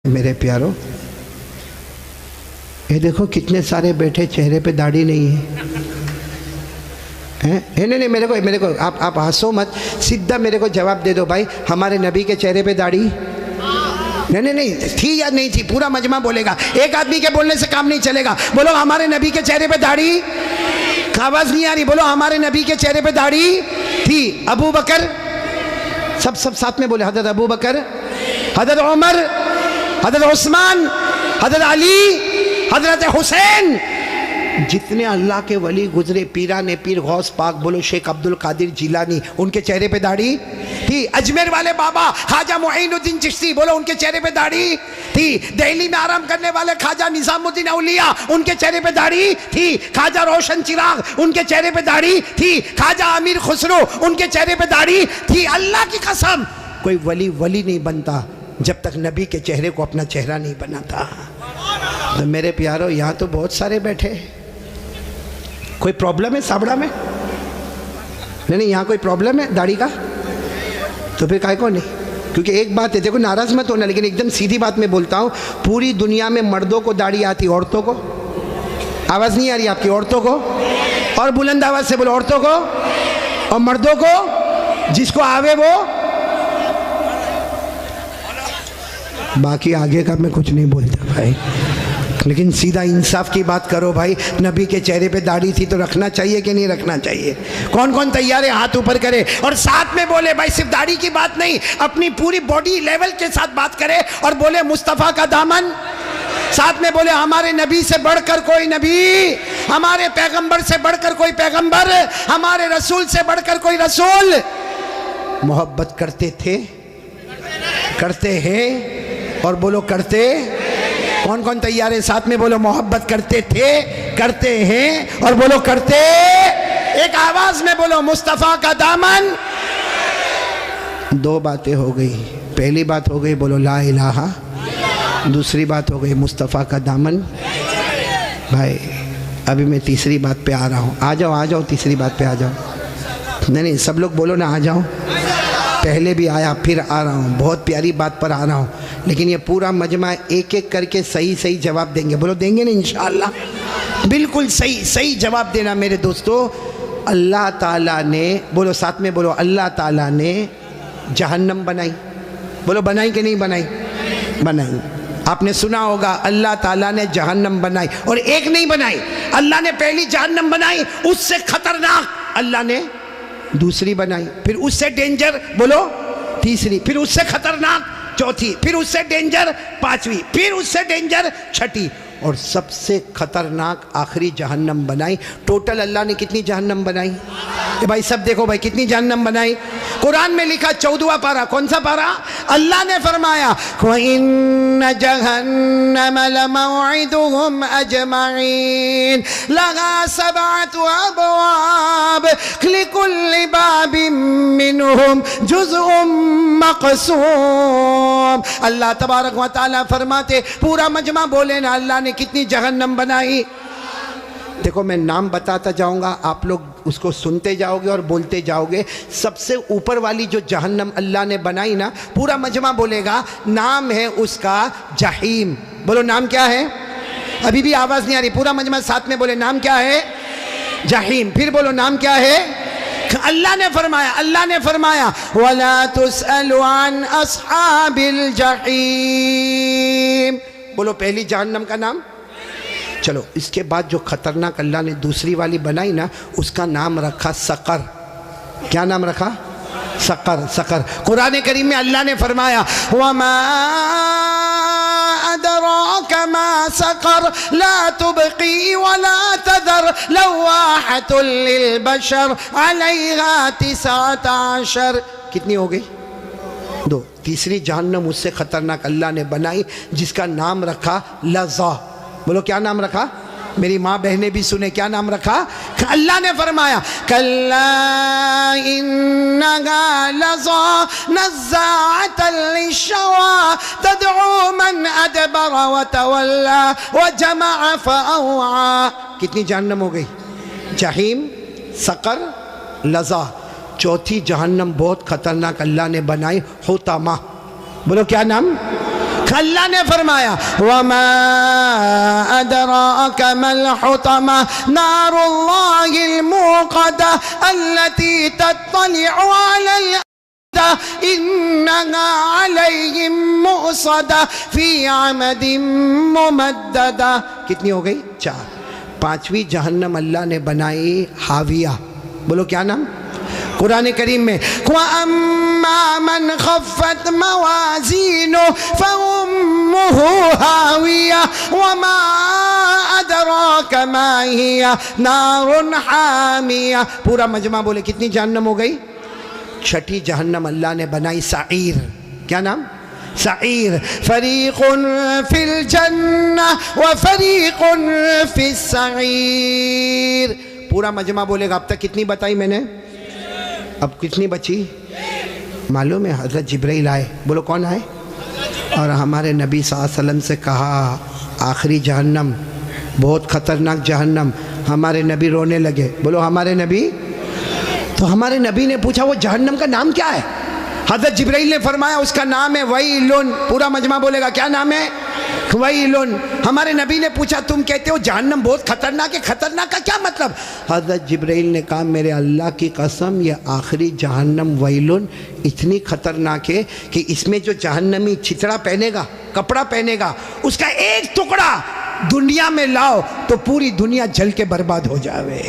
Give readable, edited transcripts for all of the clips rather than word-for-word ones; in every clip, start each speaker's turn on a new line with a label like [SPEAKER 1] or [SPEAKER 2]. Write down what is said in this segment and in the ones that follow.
[SPEAKER 1] میرے پیارو، یہ دیکھو کتنے سارے بیٹھے، چہرے پہ داڑھی نہیں ہے۔ نہیں میرے کو آپ ہنسو مت، سیدھا میرے کو جواب دے دو بھائی، ہمارے نبی کے چہرے پہ داڑھی نہیں تھی یا نہیں تھی؟ پورا مجمع بولے گا، ایک آدمی کے بولنے سے کام نہیں چلے گا۔ بولو ہمارے نبی کے چہرے پہ داڑھی، آواز نہیں آ رہی، بولو ہمارے نبی کے چہرے پہ داڑھی تھی۔ ابو بکر، سب ساتھ میں بولے، حضرت ابو بکر، حضرت عمر، حضرت عثمان، حضرت علی، حضرت حسین، جتنے اللہ کے ولی گزرے، پیران پیر غوث پاک، بولو شیخ عبد القادر جیلانی، ان کے چہرے پہ داڑھی تھی۔ اجمیر والے بابا خواجہ معین الدین چشتی، بولو ان کے چہرے پہ داڑھی تھی۔ دہلی میں آرام کرنے والے خواجہ نظام الدین اولیاء، ان کے چہرے پہ داڑھی تھی۔ خواجہ روشن چراغ، ان کے چہرے پہ داڑھی تھی۔ خواجہ امیر خسرو، ان کے چہرے پہ داڑھی تھی۔ اللہ کی قسم، کوئی ولی نہیں بنتا جب تک نبی کے چہرے کو اپنا چہرہ نہیں بناتا۔ تو میرے پیارو، یہاں تو بہت سارے بیٹھے، کوئی پرابلم ہے سابڑا میں؟ نہیں یہاں کوئی پرابلم ہے داڑھی کا؟ تو پھر کائے کو نہیں؟ کیونکہ ایک بات ہے، دیکھو ناراض مت ہونا، لیکن ایک دم سیدھی بات میں بولتا ہوں، پوری دنیا میں مردوں کو داڑھی آتی، عورتوں کو؟ آواز نہیں آ رہی آپ کی؟ عورتوں کو؟ اور بلند آواز سے بولو، عورتوں کو اور مردوں کو، جس کو آوے وہ۔ باقی آگے کا میں کچھ نہیں بولتا بھائی، لیکن سیدھا انصاف کی بات کرو بھائی۔ نبی کے چہرے پہ داڑھی تھی تو رکھنا چاہیے کہ نہیں رکھنا چاہیے؟ کون تیار ہے ہاتھ اوپر کرے اور ساتھ میں بولے بھائی صرف داڑھی کی بات نہیں، اپنی پوری باڈی لیول کے ساتھ بات کرے اور بولے مصطفیٰ کا دامن، ساتھ میں بولے ہمارے نبی سے بڑھ کر کوئی نبی، ہمارے پیغمبر سے بڑھ کر کوئی پیغمبر، ہمارے رسول سے بڑھ کر کوئی رسول۔ محبت کرتے تھے، کرتے ہیں، اور بولو کرتے۔ کون تیار ہے ساتھ میں بولو محبت کرتے تھے، کرتے ہیں، اور بولو کرتے۔ ایک آواز میں بولو مصطفیٰ کا دامن۔ دو باتیں ہو گئی، پہلی بات ہو گئی بولو لا الہ، دوسری بات ہو گئی مصطفیٰ کا دامن۔ بھائی ابھی میں تیسری بات پہ آ رہا ہوں، آ جاؤ تیسری بات پہ آ جاؤ۔ نہیں سب لوگ بولو نا آ جاؤ، پہلے بھی آیا پھر آ رہا ہوں، بہت پیاری بات پر آ رہا ہوں، لیکن یہ پورا مجمع ایک ایک کر کے صحیح جواب دیں گے، بولو دیں گے نا انشاءاللہ؟ بالکل صحیح جواب دینا میرے دوستو۔ اللہ تعالیٰ نے، بولو ساتھ میں بولو، اللہ تعالیٰ نے جہنم بنائی، بولو بنائی کہ نہیں بنائی؟ بنائی۔ آپ نے سنا ہوگا اللہ تعالیٰ نے جہنم بنائی، اور ایک نہیں بنائی، اللہ نے پہلی جہنم بنائی، اس سے خطرناک اللہ نے دوسری بنائی، پھر اس سے ڈینجر بولو تیسری، پھر اس سے خطرناک چوتھی، پھر اس سے ڈینجر پانچویں، پھر اس سے ڈینجر چھٹی، اور سب سے خطرناک آخری جہنم بنائی۔ ٹوٹل اللہ نے کتنی جہنم بنائی؟ بھائی سب دیکھو بھائی کتنی جہنم بنائی؟ قرآن میں لکھا 14واں پارہ، کون سا پارہ؟ اللہ نے فرمایا وَإِنَّ جَهَنَّمَ لَمَوْعِدُهُمْ أَجْمَعِينَ لَهَا 7 أَبْوَابٍ لِكُلِّ بَابٍ مِّنْهُمْ جُزْءٌ مَّقْسُومٌ۔ اللہ تبارک و تعالیٰ فرماتے، پورا مجمع بولے نا اللہ نے کتنی جہنم بنائی۔ دیکھو میں نام بتاتا جاؤں گا، آپ لوگ اس کو سنتے جاؤ گے اور بولتے جاؤ گے۔ سب سے اوپر والی جو جہنم اللہ نے بنائی نا، پورا مجمع بولے گا، نام ہے اس کا جہیم۔ بولو نام کیا ہے؟ ابھی بھی آواز نہیں آ رہی، پورا مجمع ساتھ میں بولے نام کیا ہے؟ جہیم۔ پھر بولو نام کیا ہے؟ اللہ نے فرمایا وَلَا تُسْأَلُ عَنْ أَصْحَابِ الْجَحِيمِ۔ بولو پہلی جہنم کا نام۔ چلو اس کے بعد جو خطرناک اللہ نے دوسری والی بنائی نا، اس کا نام رکھا سقر۔ کیا نام رکھا؟ سقر۔ قرآن کریم میں اللہ نے فرمایا وَمَا أَدْرَاكَ مَا سَقَرْ لَا تُبْقِي وَلَا تَذَرْ لَوَّاحَةٌ لِلْبَشَرِ عَلَيْهَا 19۔ کتنی ہو گئی؟ 2۔ تیسری جہنم اس سے خطرناک اللہ نے بنائی، جس کا نام رکھا لظہ۔ بولو کیا نام رکھا؟ میری ماں بہنیں بھی سنیں، کیا نام رکھا؟ اللہ نے فرمایا کَلَّا إِنَّهَا لَظَىٰ نَزَّاعَةً لِلشَّوَىٰ تَدْعُو مَنْ أَدْبَرَ وَتَوَلَّىٰ وَجَمَعَ فَأَوْعَىٰ۔ کتنی جہنم ہو گئی؟ جہیم، سقر، لظیٰ۔ چوتھی جہنم بہت خطرناک اللہ نے بنائی، حطمہ۔ بولو کیا نام؟ اللہ نے فرمایا وَمَا أَدْرَاكَ مَا الْحُطَمَةُ نَارُ اللَّهِ الْمُوقَدَةُ الَّتِي تَطَّلِعُ عَلَى الْأَفْئِدَةِ إِنَّهَا عَلَيْهِمْ مُؤْصَدَةٌ فِي عَمَدٍ مُمَدَّدَةٍ. کتنی ہو گئی؟ 4. 5ویں جہنم اللہ نے بنائی حاویہ. بولو کیا نام؟ قرآن کریم میں وَأَمَّا مَنْ خَفَّتْ مَوَازِينُهُ فَأُمُّهُ هَاوِيَةٌ وَمَا أَدْرَاكَ مَا هِيَ نَارٌ حَامِيَةٌ. پورا مجمع بولے کتنی جہنم ہو گئی؟ 6ٹھی جہنم اللہ نے بنائی سعیر. کیا نام؟ سعیر. فریق فی الجنہ وفریق فی السعیر. پورا مجمع بولے گا اب تک کتنی بتائی میں نے؟ اب کتنی بچی؟ معلوم ہے حضرت جبرائیل آئے. بولو کون آئے؟ اور ہمارے نبی صلی اللہ علیہ وسلم سے کہا آخری جہنم بہت خطرناک جہنم. ہمارے نبی رونے لگے. بولو ہمارے نبی. تو ہمارے نبی نے پوچھا وہ جہنم کا نام کیا ہے؟ حضرت جبرائیل نے فرمایا اس کا نام ہے ویلن. پورا مجمع بولے گا کیا نام ہے؟ ویلن. ہمارے نبی نے پوچھا تم کہتے ہو جہنم بہت خطرناک ہے، خطرناک کا کیا مطلب؟ حضرت جبرائیل نے کہا میرے اللہ کی قسم یہ آخری جہنم ویلن اتنی خطرناک ہے کہ اس میں جو جہنمی چھتڑا پہنے گا، کپڑا پہنے گا، اس کا ایک ٹکڑا دنیا میں لاؤ تو پوری دنیا جل کے برباد ہو جاوے.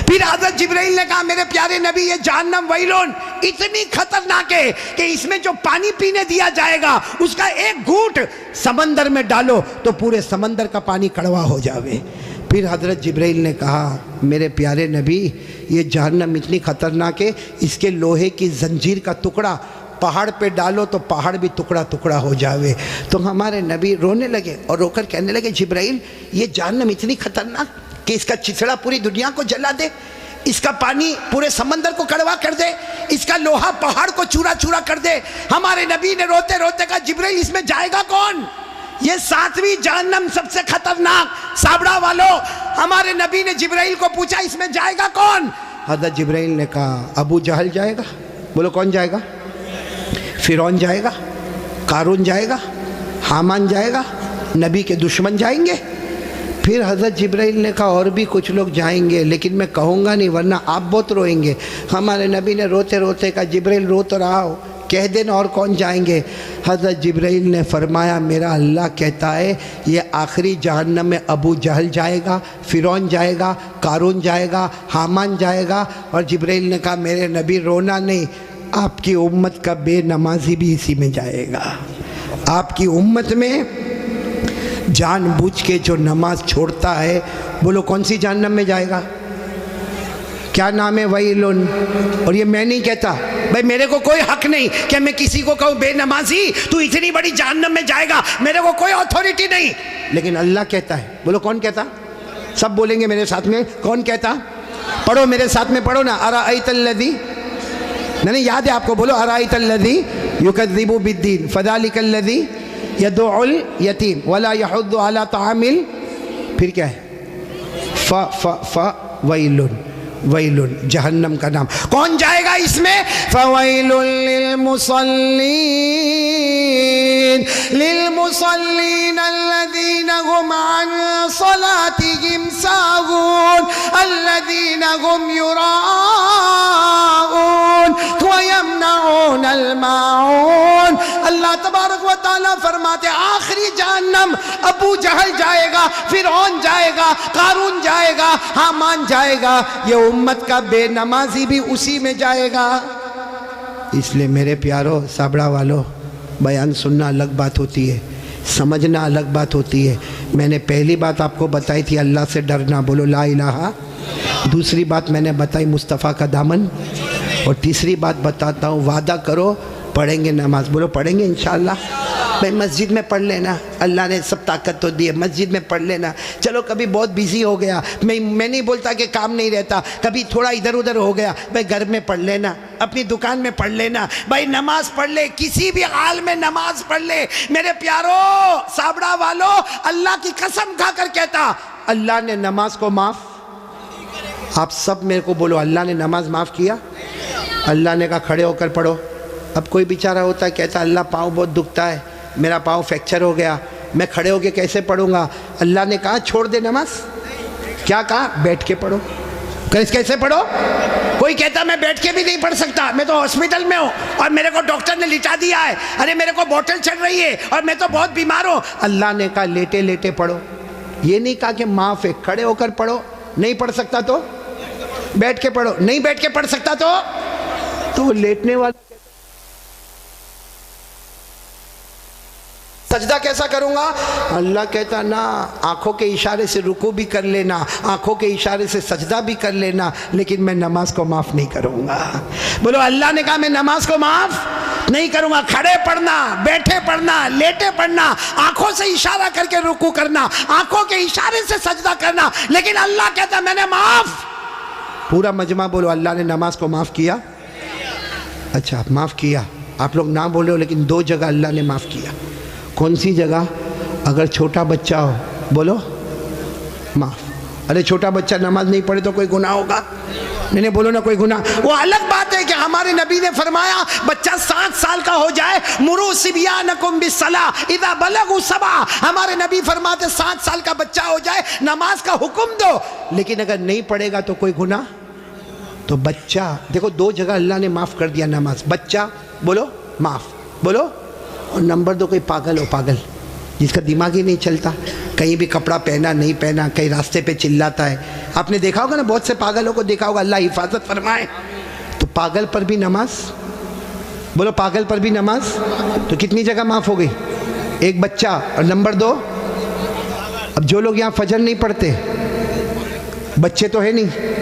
[SPEAKER 1] پھر حضرت جبرائیل نے کہا میرے پیارے نبی یہ جہنم ویلون اتنی خطرناک ہے کہ اس میں جو پانی پینے دیا جائے گا اس کا ایک گھونٹ سمندر میں ڈالو تو پورے سمندر کا پانی کڑوا ہو جاوے. پھر حضرت جبرائیل نے کہا میرے پیارے نبی یہ جہنم اتنی خطرناک ہے اس کے لوہے کی زنجیر کا ٹکڑا پہاڑ پہ ڈالو تو پہاڑ بھی ٹکڑا ٹکڑا ہو جاوے. تو ہمارے نبی رونے لگے اور رو کر کہنے لگے جبرائیل یہ جہنم اتنی خطرناک کہ اس کا چھتڑا پوری دنیا کو جلا دے، اس کا پانی پورے سمندر کو کڑوا کر دے، اس کا لوہا پہاڑ کو چورا چورا کر دے. ہمارے نبی نے روتے روتے کہا جبرائیل اس میں جائے گا کون؟ یہ 7ویں جہنم سب سے خطرناک. سابڑا والو ہمارے نبی نے جبرائیل کو پوچھا اس میں جائے گا کون؟ حضرت جبرائیل نے کہا ابو جہل جائے گا. بولو کون جائے گا؟ فرعون جائے گا، قارون جائے گا، حامان جائے گا، نبی کے دشمن جائیں گے. پھر حضرت جبرائیل نے کہا اور بھی کچھ لوگ جائیں گے لیکن میں کہوں گا نہیں ورنہ آپ بہت روئیں گے. ہمارے نبی نے روتے روتے کہا جبرائیل رو تو رہا ہو کہہ دینا اور کون جائیں گے. حضرت جبرائیل نے فرمایا میرا اللہ کہتا ہے یہ آخری جہنم میں ابو جہل جائے گا، فرعون جائے گا، قارون جائے گا، حامان جائے گا. اور جبرائیل نے کہا میرے نبی رونا نہیں، آپ کی امت کا بے نمازی بھی اسی میں جائے گا. آپ کی امت میں جان بوجھ کے جو نماز چھوڑتا ہے بولو کون سی جہنم میں جائے گا؟ کیا نام ہے؟ ویلن. اور یہ میں نہیں کہتا بھائی، میرے کو کوئی حق نہیں کہ میں کسی کو کہوں بے نمازی تو اتنی بڑی جہنم میں جائے گا، میرے کو کوئی اتھارٹی نہیں، لیکن اللہ کہتا ہے. بولو کون کہتا؟ سب بولیں گے میرے ساتھ میں کون کہتا؟ پڑھو میرے ساتھ میں پڑھو نا. ارأیت الذی، نہیں یاد ہے آپ کو، بولو ارأیت الذی یکذب بالدین فذلک الذی یدعو الیتیم ولا یحض علی طعام. پھر کیا ہے؟ ویلن. ویلن جہنم کا نام. کون جائے گا اس میں؟ فویل للمصلین للمصلین الذین هم عن صلاتهم ساہون الذین هم یراؤون ویمنعون الماعون. اللہ تبارک و تعالیٰ فرماتے آخری جہنم ابو جہل جائے گا، فرعون جائے گا، قارون جائے گا، حامان جائے گا، یہ امت کا بے نمازی بھی اسی میں جائے گا. اس لیے میرے پیارو سابڑا والو بیان سننا الگ بات ہوتی ہے، سمجھنا الگ بات ہوتی ہے. میں نے پہلی بات آپ کو بتائی تھی اللہ سے ڈرنا، بولو لا الہ. دوسری بات میں نے بتائی مصطفیٰ کا دامن. اور تیسری بات بتاتا ہوں وعدہ کرو پڑھیں گے نماز. بولو پڑھیں گے انشاءاللہ. بھائی مسجد میں پڑھ لینا، اللہ نے سب طاقت تو دی ہے، مسجد میں پڑھ لینا. چلو کبھی بہت بیزی ہو گیا، میں نہیں بولتا کہ کام نہیں رہتا، کبھی تھوڑا ادھر ادھر ہو گیا، بھائی گھر میں پڑھ لینا، اپنی دکان میں پڑھ لینا. بھائی نماز پڑھ لے، کسی بھی حال میں نماز پڑھ لے. میرے پیارو سابڑا والو اللہ کی قسم کھا کر کہتا اللہ نے نماز کو معاف. آپ سب میرے کو بولو اللہ نے نماز معاف کیا. اللہ نے کہا کھڑے ہو کر پڑھو. اب کوئی بیچارہ ہوتا ہے کہتا اللہ پاؤں بہت دکھتا ہے، میرا پاؤں فریکچر ہو گیا، میں کھڑے ہو کے کیسے پڑھوں گا؟ اللہ نے کہا چھوڑ دے نماز۔ کیا کہا؟ بیٹھ کے پڑھو۔ کیسے پڑھو؟ کوئی کہتا میں بیٹھ کے بھی نہیں پڑھ سکتا، میں تو ہاسپٹل میں ہوں اور میرے کو ڈاکٹر نے لٹا دیا ہے، ارے میرے کو بوٹل چڑھ رہی ہے اور میں تو بہت بیمار ہوں۔ اللہ نے کہا لیٹے لیٹے پڑھو، یہ نہیں کہا کہ معاف ہے، کھڑے ہو کر پڑھو۔ نہیں پڑھ سکتا تو بیٹھ کے پڑھو، نہیں بیٹھ کے پڑھ سکتا تو لیٹنے والا سجدہ کیسا کروں گا؟ اللہ کہتا نا آنکھوں کے اشارے سے رکوع بھی کر لینا، آنکھوں کے اشارے سے سجدہ بھی کر لینا، لیکن میں نماز کو معاف نہیں کروں گا۔ بولو اللہ نے کہا میں نماز کو معاف نہیں کروں گا۔ کھڑے پڑھنا، بیٹھے پڑھنا، لیٹے پڑھنا، آنکھوں سے اشارہ کر کے رکوع کرنا، آنکھوں کے اشارے سے سجدہ کرنا، لیکن اللہ کہتا میں نے معاف۔ پورا مجمع بولو اللہ نے نماز کو معاف کیا۔ اچھا معاف کیا، آپ لوگ نہ بولے ہو لیکن 2 جگہ اللہ نے معاف کیا۔ کون سی جگہ؟ اگر چھوٹا بچہ ہو بولو معاف۔ ارے چھوٹا بچہ نماز نہیں پڑھے تو کوئی گناہ ہوگا؟ نہیں بولو نا کوئی گناہ۔ وہ الگ بات ہے کہ ہمارے نبی نے فرمایا بچہ 7 سال کا ہو جائے، مروا صبیانکم بالصلاۃ اذا بلغوا 7۔ ہمارے نبی فرماتے 7 سال کا بچہ ہو جائے نماز کا حکم دو، لیکن اگر نہیں پڑھے گا تو کوئی گناہ؟ تو بچہ دیکھو 2 جگہ اللہ نے معاف کر دیا نماز۔ بچہ بولو معاف، بولو۔ اور نمبر 2 کوئی پاگل ہو، پاگل جس کا دماغ ہی نہیں چلتا، کہیں بھی کپڑا پہنا نہیں پہنا، کہیں راستے پہ چلاتا ہے۔ آپ نے دیکھا ہوگا نا، بہت سے پاگلوں کو دیکھا ہوگا، اللہ حفاظت فرمائے۔ تو پاگل پر بھی نماز، بولو پاگل پر بھی نماز، تو کتنی جگہ معاف ہو گئی؟ ایک بچہ۔ اور نمبر 2 اب جو لوگ یہاں فجر نہیں پڑھتے، بچے تو ہے نہیں،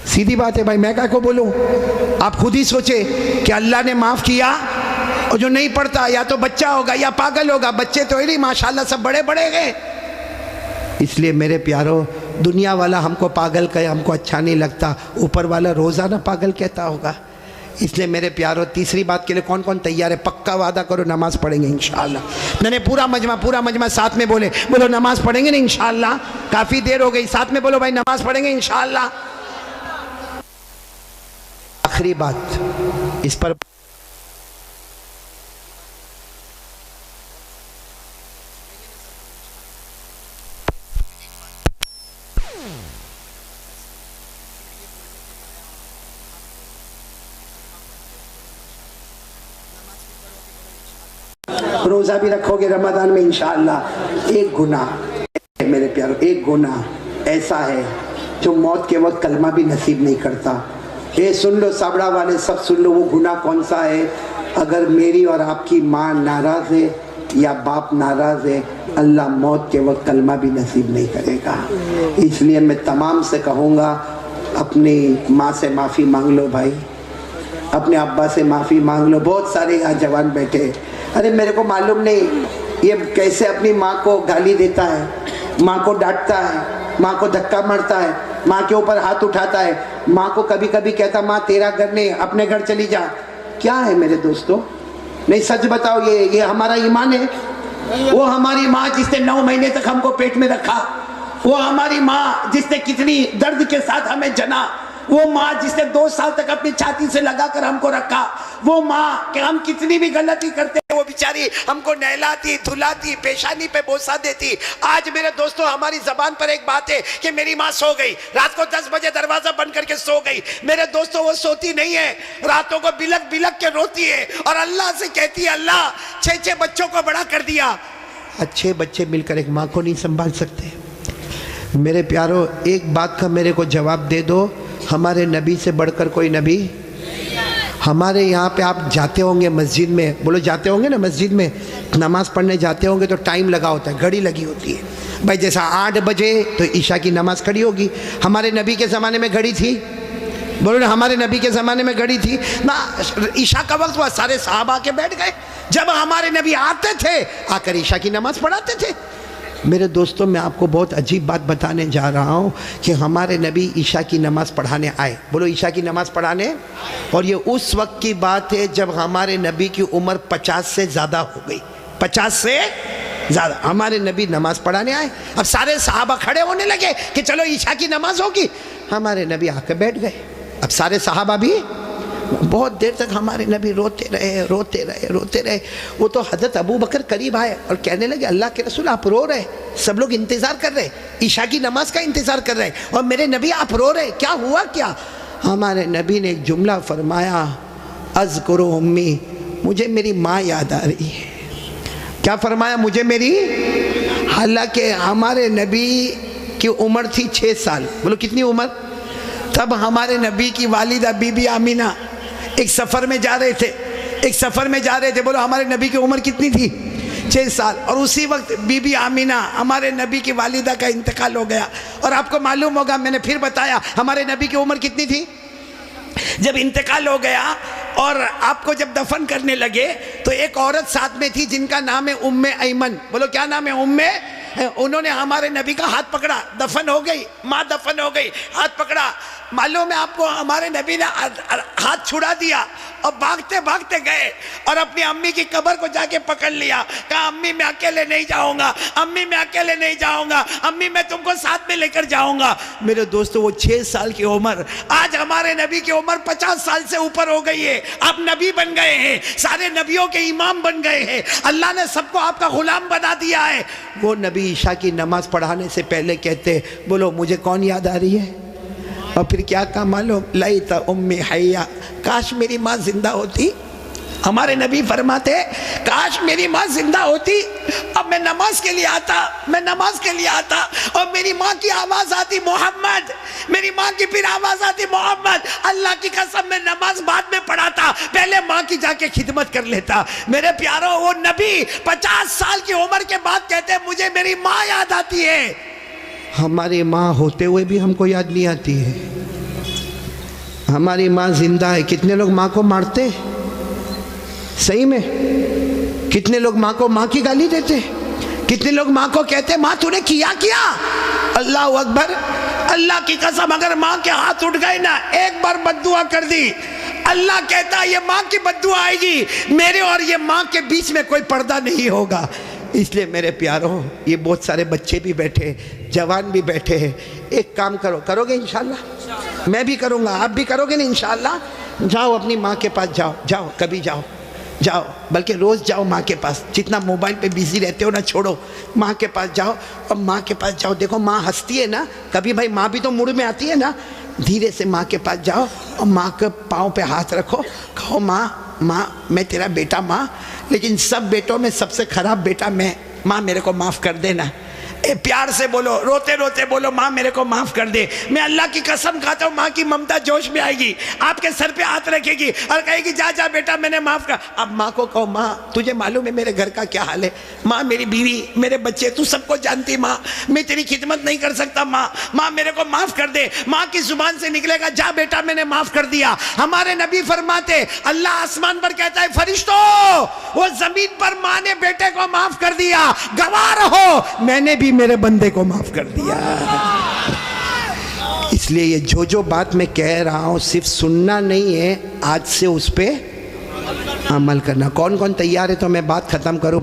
[SPEAKER 1] سیدھی بات ہے بھائی، میں کیا کو بولوں؟ آپ خود ہی سوچے کہ اللہ نے معاف کیا، اور جو نہیں پڑھتا یا تو بچہ ہوگا یا پاگل ہوگا۔ بچے تو ہی نہیں، ماشاءاللہ سب بڑے بڑے گئے۔ اس لیے میرے پیارو، دنیا والا ہم کو پاگل کہے ہم کو اچھا نہیں لگتا، اوپر والا روزانہ پاگل کہتا ہوگا۔ اس لیے میرے پیارو تیسری بات کے لیے کون کون تیار ہے؟ پکا وعدہ کرو نماز پڑھیں گے انشاءاللہ۔ میں نے پورا مجمع ساتھ میں بولو نماز پڑھیں گے نا انشاءاللہ۔ کافی دیر ہو گئی، ساتھ میں بولو بھائی نماز پڑھیں گے انشاءاللہ۔ آخری بات اس پر روزہ بھی رکھو گے رمضان میں انشاءاللہ۔ ایک گناہ میرے پیارو، ایک گناہ ایسا ہے جو موت کے وقت کلمہ بھی نصیب نہیں کرتا۔ یہ سن لو سابڑا والے، سب سن لو، وہ گناہ کون سا ہے؟ اگر میری اور آپ کی ماں ناراض ہے یا باپ ناراض ہے، اللہ موت کے وقت کلمہ بھی نصیب نہیں کرے گا۔ اس لیے میں تمام سے کہوں گا اپنی ماں سے معافی مانگ لو بھائی، اپنے ابا سے معافی مانگ لو۔ بہت سارے یہاں جوان بیٹھے، ارے میرے کو معلوم نہیں یہ کیسے اپنی ماں کو گالی دیتا ہے، ماں کو ڈانٹتا ہے، ماں کو دھکا مارتا ہے، ماں کے اوپر ہاتھ اٹھاتا ہے، ماں کو کبھی کبھی کہتا ماں تیرا گھر نہیں، اپنے گھر چلی جا۔ کیا ہے میرے دوستو؟ نہیں سچ بتاؤ، یہ ہمارا ایمان ہے؟ وہ ہماری ماں جس نے 9 مہینے تک ہم کو پیٹ میں رکھا، وہ ہماری ماں جس نے کتنی درد کے ساتھ ہمیں جنا، وہ ماں جس نے 2 سال تک اپنی چھاتی سے لگا کر ہم کو رکھا، وہ ماں کہ ہم کتنی بھی غلطی کرتے وہ بیچاری ہم کو نہلاتی دھلاتی پیشانی پہ بوسہ دیتی۔ آج میرے دوستو ہماری زبان پر ایک بات ہے کہ میری ماں سو گئی، رات کو 10 بجے دروازہ بند کر کے سو گئی۔ میرے دوستو وہ سوتی نہیں ہے، راتوں کو بلک بلک کے روتی ہے اور اللہ سے کہتی ہے اللہ 6 بچوں کو بڑا کر دیا۔ 6 بچے مل کر ایک ماں کو نہیں سنبھال سکتے۔ میرے پیارو ایک بات کا میرے کو جواب دے دو، ہمارے نبی سے بڑھ کر کوئی نبی؟ ہمارے یہاں پہ آپ جاتے ہوں گے مسجد میں، بولو جاتے ہوں گے نا مسجد میں، نماز پڑھنے جاتے ہوں گے تو ٹائم لگا ہوتا ہے، گھڑی لگی ہوتی ہے بھائی، جیسا 8 بجے تو عشاء کی نماز کھڑی ہوگی۔ ہمارے نبی کے زمانے میں گھڑی تھی؟ بولو نا ہمارے نبی کے زمانے میں گھڑی تھی نا؟ عشاء کا وقت ہوا، سارے صحابہ کے بیٹھ گئے، جب ہمارے نبی آتے تھے آ کر عشاء کی نماز پڑھاتے تھے۔ میرے دوستوں میں آپ کو بہت عجیب بات بتانے جا رہا ہوں کہ ہمارے نبی عشاء کی نماز پڑھانے آئے، بولو عشاء کی نماز پڑھانے، اور یہ اس وقت کی بات ہے جب ہمارے نبی کی عمر 50 سے زیادہ ہو گئی، 50 سے زیادہ۔ ہمارے نبی نماز پڑھانے آئے، اب سارے صحابہ کھڑے ہونے لگے کہ چلو عشاء کی نماز ہوگی، ہمارے نبی آ کے بیٹھ گئے۔ اب سارے صحابہ بھی بہت دیر تک ہمارے نبی روتے رہے. وہ تو حضرت ابو بکر قریب آئے اور کہنے لگے اللہ کے رسول آپ رو رہے, سب لوگ انتظار کر رہے, عشاء کی نماز کا انتظار کر رہے, اور میرے نبی آپ رو رہے, کیا ہوا کیا؟ ہمارے نبی نے ایک جملہ فرمایا, اذکر امی, مجھے میری ماں یاد آ رہی ہے. کیا فرمایا؟ مجھے میری. حالانکہ ہمارے نبی کی عمر تھی 6 سال. بولو کتنی عمر؟ تب ہمارے نبی کی والدہ بی بی آمینہ ایک سفر میں جا رہے تھے. بولو ہمارے نبی کی عمر کتنی تھی؟ 6 سال. اور اسی وقت بی بی آمینہ ہمارے نبی کی والدہ کا انتقال ہو گیا. اور آپ کو معلوم ہوگا, میں نے پھر بتایا, ہمارے نبی کی عمر کتنی تھی جب انتقال ہو گیا؟ اور آپ کو جب دفن کرنے لگے تو ایک عورت ساتھ میں تھی جن کا نام ہے ام ایمن. بولو کیا نام ہے؟ انہوں نے ہمارے نبی کا ہاتھ پکڑا, دفن ہو گئی, ماں دفن ہو گئی, ہاتھ پکڑا. معلوم ہے آپ کو, ہمارے نبی نے ہاتھ چھڑا دیا اور بھاگتے بھاگتے گئے اور اپنی امی کی قبر کو جا کے پکڑ لیا. کہا امی میں اکیلے نہیں جاؤں گا, امی میں اکیلے نہیں جاؤں گا, امی میں تم کو ساتھ میں لے کر جاؤں گا. میرے دوستو, وہ 6 سال کی عمر, آج ہمارے نبی کی عمر 50 سال سے اوپر ہو گئی ہے. آپ نبی بن گئے ہیں, سارے نبیوں کے امام بن گئے ہیں, اللہ نے سب کو آپ کا غلام بنا دیا ہے. وہ نبی عشاء کی نماز پڑھانے سے پہلے کہتے, بولو مجھے کون یاد آ رہی ہے؟ اور پھر کیا کہا معلوم؟ لیت امی حیا, کاش میری ماں زندہ ہوتی. ہمارے نبی فرماتے کاش میری ماں زندہ ہوتی, اب میں نماز کے لیے آتا اور میری ماں کی آواز آتی محمد, میری ماں کی پھر آواز آتی محمد. اللہ کی قسم میں نماز بعد میں پڑھاتا, پہلے ماں کی جا کے خدمت کر لیتا. میرے پیارو, وہ نبی 50 سال کی عمر کے بعد کہتے مجھے میری ماں یاد آتی ہے. ہماری ماں ہوتے ہوئے بھی ہم کو یاد نہیں آتی ہے. ہماری ماں زندہ ہے. کتنے لوگ ماں کو مارتے؟ صحیح میں کتنے لوگ ماں کو ماں کی گالی دیتے؟ کتنے لوگ ماں کو کہتے ماں تو نے کیا؟ اللہ اکبر. اللہ کی قسم اگر ماں کے ہاتھ اٹھ گئے نا, ایک بار بد دعا کر دی, اللہ کہتا یہ ماں کی بد دعا آئے گی, میرے اور یہ ماں کے بیچ میں کوئی پردہ نہیں ہوگا. اس لیے میرے پیاروں, یہ بہت سارے بچے بھی بیٹھے, جوان بھی بیٹھے ہیں, ایک کام کرو گے انشاءاللہ؟ میں بھی کروں گا, آپ بھی کرو گے نا انشاءاللہ. جاؤ اپنی ماں کے پاس, جاؤ کبھی جاؤ, بلکہ روز جاؤ ماں کے پاس. جتنا موبائل پہ بیزی رہتے ہو نا, چھوڑو, ماں کے پاس جاؤ. اور ماں کے پاس جاؤ, دیکھو ماں ہنستی ہے نا, کبھی بھائی ماں بھی تو موڈ میں آتی ہے نا. دھیرے سے ماں کے پاس جاؤ اور ماں کے پاؤں پہ ہاتھ رکھو, کہو ماں میں تیرا بیٹا ماں, لیکن سب بیٹوں میں سب سے خراب بیٹا میں, ماں میرے کو معاف کر دینا. پیار سے بولو, روتے روتے بولو, ماں میرے کو معاف کر دے. میں اللہ کی قسم کھاتا ہوں, ماں کی ممتا جوش میں آئے گی, آپ کے سر پہ ہاتھ رکھے گی اور کہے گی جا بیٹا میں نے معاف کر. اب ماں کو کہو ماں تجھے معلوم ہے میرے گھر کا کیا حال ہے, ماں میری بیوی, میرے بچے, تو سب کو جانتی, ماں میں تیری خدمت نہیں کر سکتا, ماں میرے کو معاف کر دے. ماں کی زبان سے نکلے گا جا بیٹا میں نے معاف کر دیا. ہمارے نبی فرماتے اللہ آسمان پر کہتا ہے فرشتوں, وہ زمین پر ماں نے بیٹے کو معاف کر دیا, گواہ رہو میں نے بھی میرے بندے کو معاف کر دیا. اس لیے یہ جو بات میں کہہ رہا ہوں صرف سننا نہیں ہے, آج سے اس پہ عمل کرنا. کون تیار ہے تو میں بات ختم کروں؟